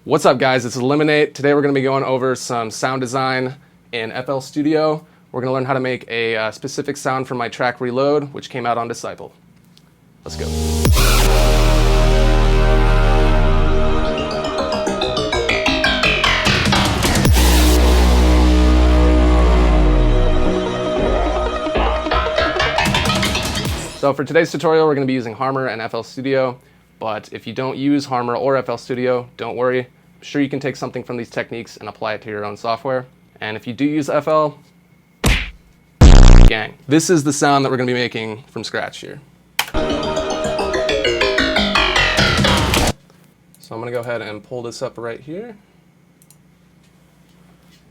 What's up, guys? It's Eliminate. Today we're going to be going over some sound design in FL Studio. We're going to learn how to make a specific sound for my track Reload, which came out on Disciple. Let's go. So for today's tutorial, we're going to be using Harmor and FL Studio. But if you don't use Harmor or FL Studio, don't worry. I'm sure you can take something from these techniques and apply it to your own software. And if you do use FL, gang. This is the sound that we're going to be making from scratch here. So I'm going to go ahead and pull this up right here.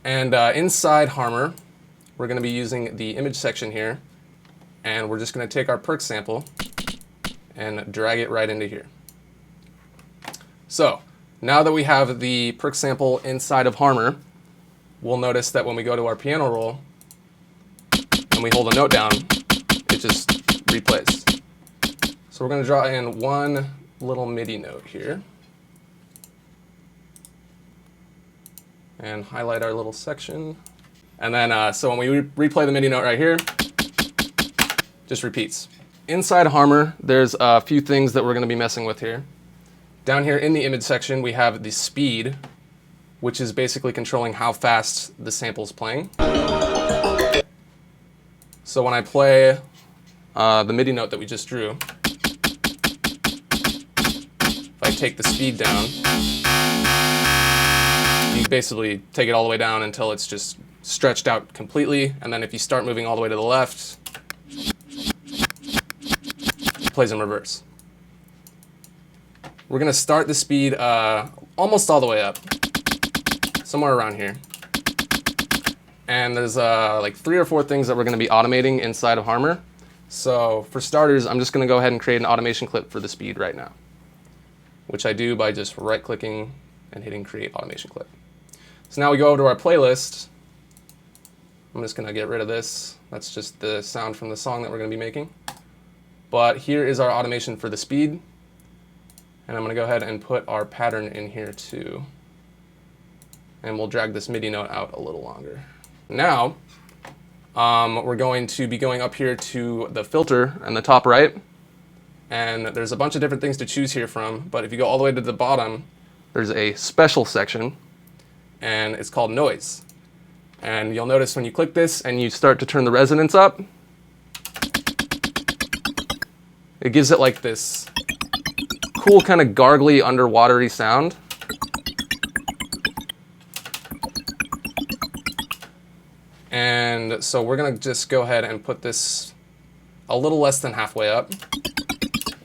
And inside Harmor, we're going to be using the image section here. And we're just going to take our perk sample and drag it right into here. So now that we have the perk sample inside of Harmor, we'll notice that when we go to our piano roll and we hold a note down, it just replays. So we're going to draw in one little MIDI note here and highlight our little section. And then so when we replay the MIDI note right here, just repeats. Inside Harmor, there's a few things that we're going to be messing with here. Down here in the image section, we have the speed, which is basically controlling how fast the sample's playing. So when I play the MIDI note that we just drew, if I take the speed down, you basically take it all the way down until it's just stretched out completely. And then if you start moving all the way to the left, it plays in reverse. We're going to start the speed almost all the way up, somewhere around here. And there's like 3 or 4 things that we're going to be automating inside of Harmor. So for starters, I'm just going to go ahead and create an automation clip for the speed right now, which I do by just right-clicking and hitting Create Automation Clip. So now we go over to our playlist. I'm just going to get rid of this. That's just the sound from the song that we're going to be making. But here is our automation for the speed. And I'm going to go ahead and put our pattern in here too. And we'll drag this MIDI note out a little longer. Now, we're going to be going up here to the filter in the top right. And there's a bunch of different things to choose here from. But if you go all the way to the bottom, there's a special section. And it's called Noise. And you'll notice when you click this and you start to turn the resonance up, it gives it like this cool kind of gargly, underwatery sound. And so we're going to just go ahead and put this a little less than halfway up.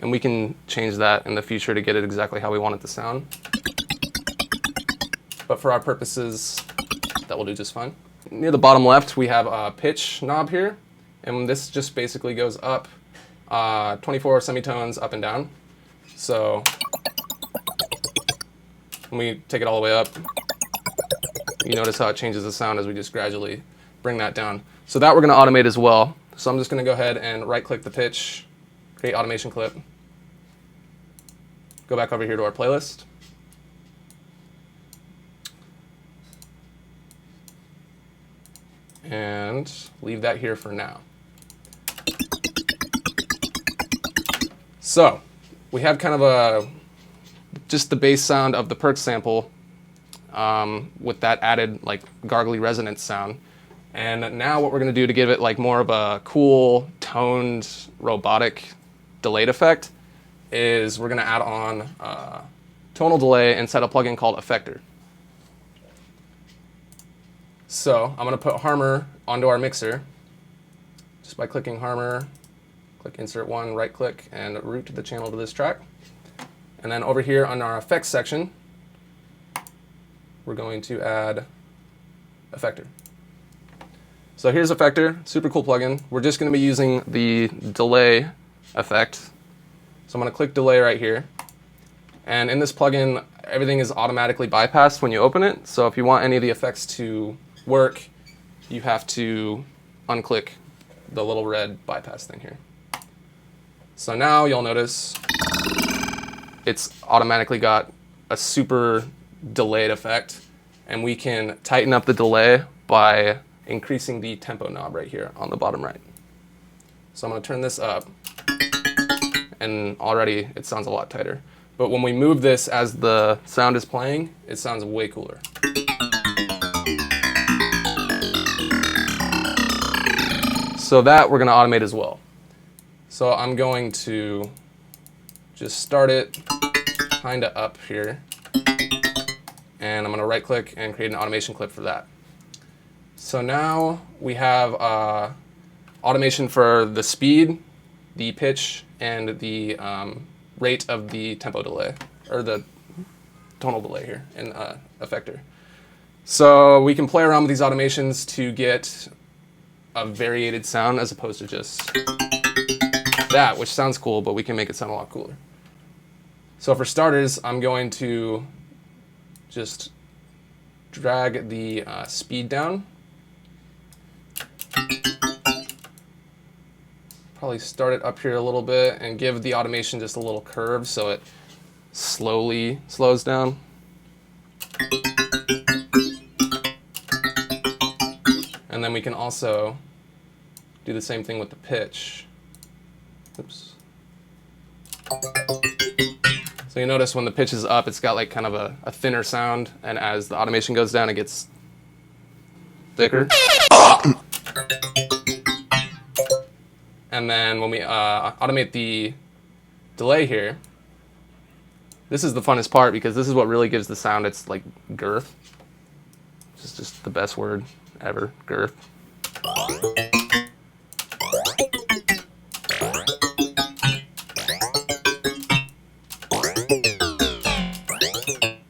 And we can change that in the future to get it exactly how we want it to sound. But for our purposes, that will do just fine. Near the bottom left, we have a pitch knob here. And this just basically goes up 24 semitones up and down. So when we take it all the way up, you notice how it changes the sound as we just gradually bring that down. So that we're going to automate as well. So I'm just going to go ahead and right-click the pitch, create automation clip, go back over here to our playlist. And leave that here for now. So we have kind of just the bass sound of the perk sample with that added like gargly resonance sound. And now what we're going to do to give it like more of a cool, toned, robotic delayed effect is we're going to add on tonal delay inside a plugin called Effector. So I'm going to put Harmor onto our mixer just by clicking Harmor. Click Insert 1, right-click, and route the channel to this track. And then over here on our effects section, we're going to add Effector. So here's Effector, super cool plugin. We're just going to be using the delay effect. So I'm going to click delay right here. And in this plugin, everything is automatically bypassed when you open it. So if you want any of the effects to work, you have to unclick the little red bypass thing here. So now you'll notice it's automatically got a super delayed effect, and we can tighten up the delay by increasing the tempo knob right here on the bottom right. So I'm going to turn this up, and already it sounds a lot tighter. But when we move this as the sound is playing, it sounds way cooler. So that we're going to automate as well. So I'm going to just start it kind of up here, and I'm going to right click and create an automation clip for that. So now we have automation for the speed, the pitch, and the rate of the tempo delay, or the tonal delay here in Effector. So we can play around with these automations to get a variated sound as opposed to just that, which sounds cool, but we can make it sound a lot cooler. So for starters, I'm going to just drag the speed down. Probably start it up here a little bit and give the automation just a little curve so it slowly slows down. And then we can also do the same thing with the pitch. Oops. So you notice when the pitch is up, it's got like kind of a thinner sound, and as the automation goes down, it gets thicker. And then when we automate the delay here, this is the funnest part because this is what really gives the sound its like girth. Which is just the best word ever, girth.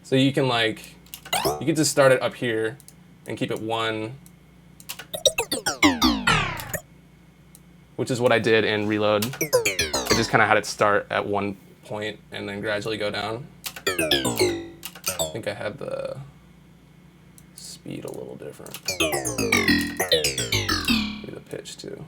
So you can just start it up here and keep it 1, which is what I did in Reload. I just kind of had it start at 1 point and then gradually go down. I think I had the speed a little different. Maybe the pitch too.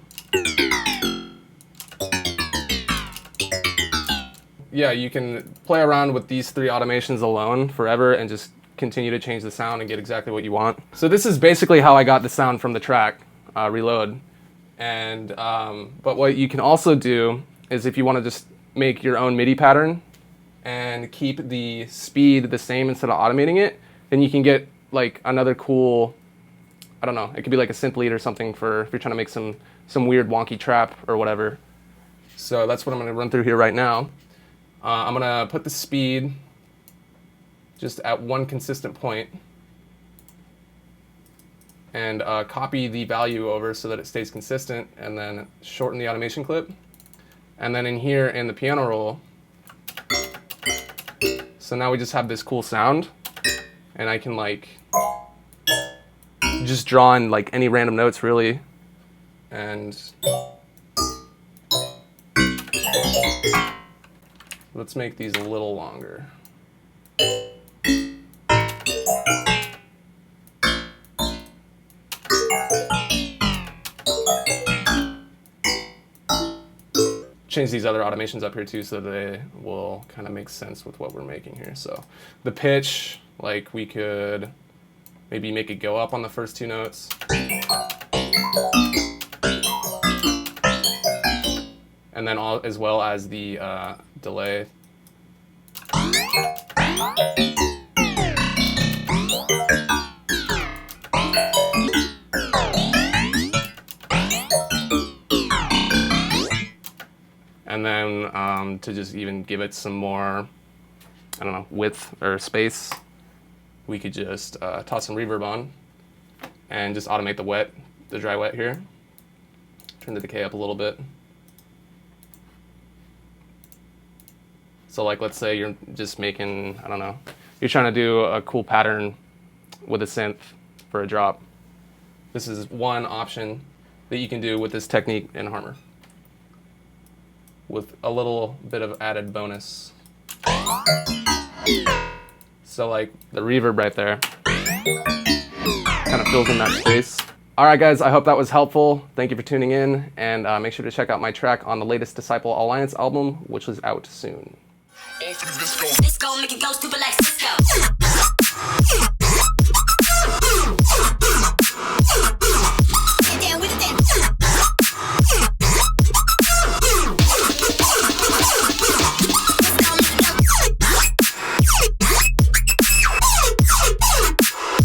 Yeah, you can play around with these 3 automations alone forever and just continue to change the sound and get exactly what you want. So this is basically how I got the sound from the track, Reload. And but what you can also do is if you want to just make your own MIDI pattern and keep the speed the same instead of automating it, then you can get like another cool, I don't know, it could be like a synth lead or something for if you're trying to make some weird wonky trap or whatever. So that's what I'm going to run through here right now. I'm going to put the speed just at 1 consistent point and copy the value over so that it stays consistent, and then shorten the automation clip. And then in here in the piano roll, so now we just have this cool sound, and I can like just draw in like any random notes really, and let's make these a little longer. Change these other automations up here too so they will kind of make sense with what we're making here. So the pitch, like we could maybe make it go up on the first 2 notes. And then as well as the delay. And then to just even give it some more, I don't know, width or space, we could just toss some reverb on and just automate the dry wet here. Turn the decay up a little bit. So like let's say you're just making, I don't know, you're trying to do a cool pattern with a synth for a drop. This is one option that you can do with this technique in Harmor, with a little bit of added bonus. So like the reverb right there kind of fills in that space. All right, guys, I hope that was helpful. Thank you for tuning in, and make sure to check out my track on the latest Disciple Alliance album, which is out soon. This gon' make it go stupid like Cisco.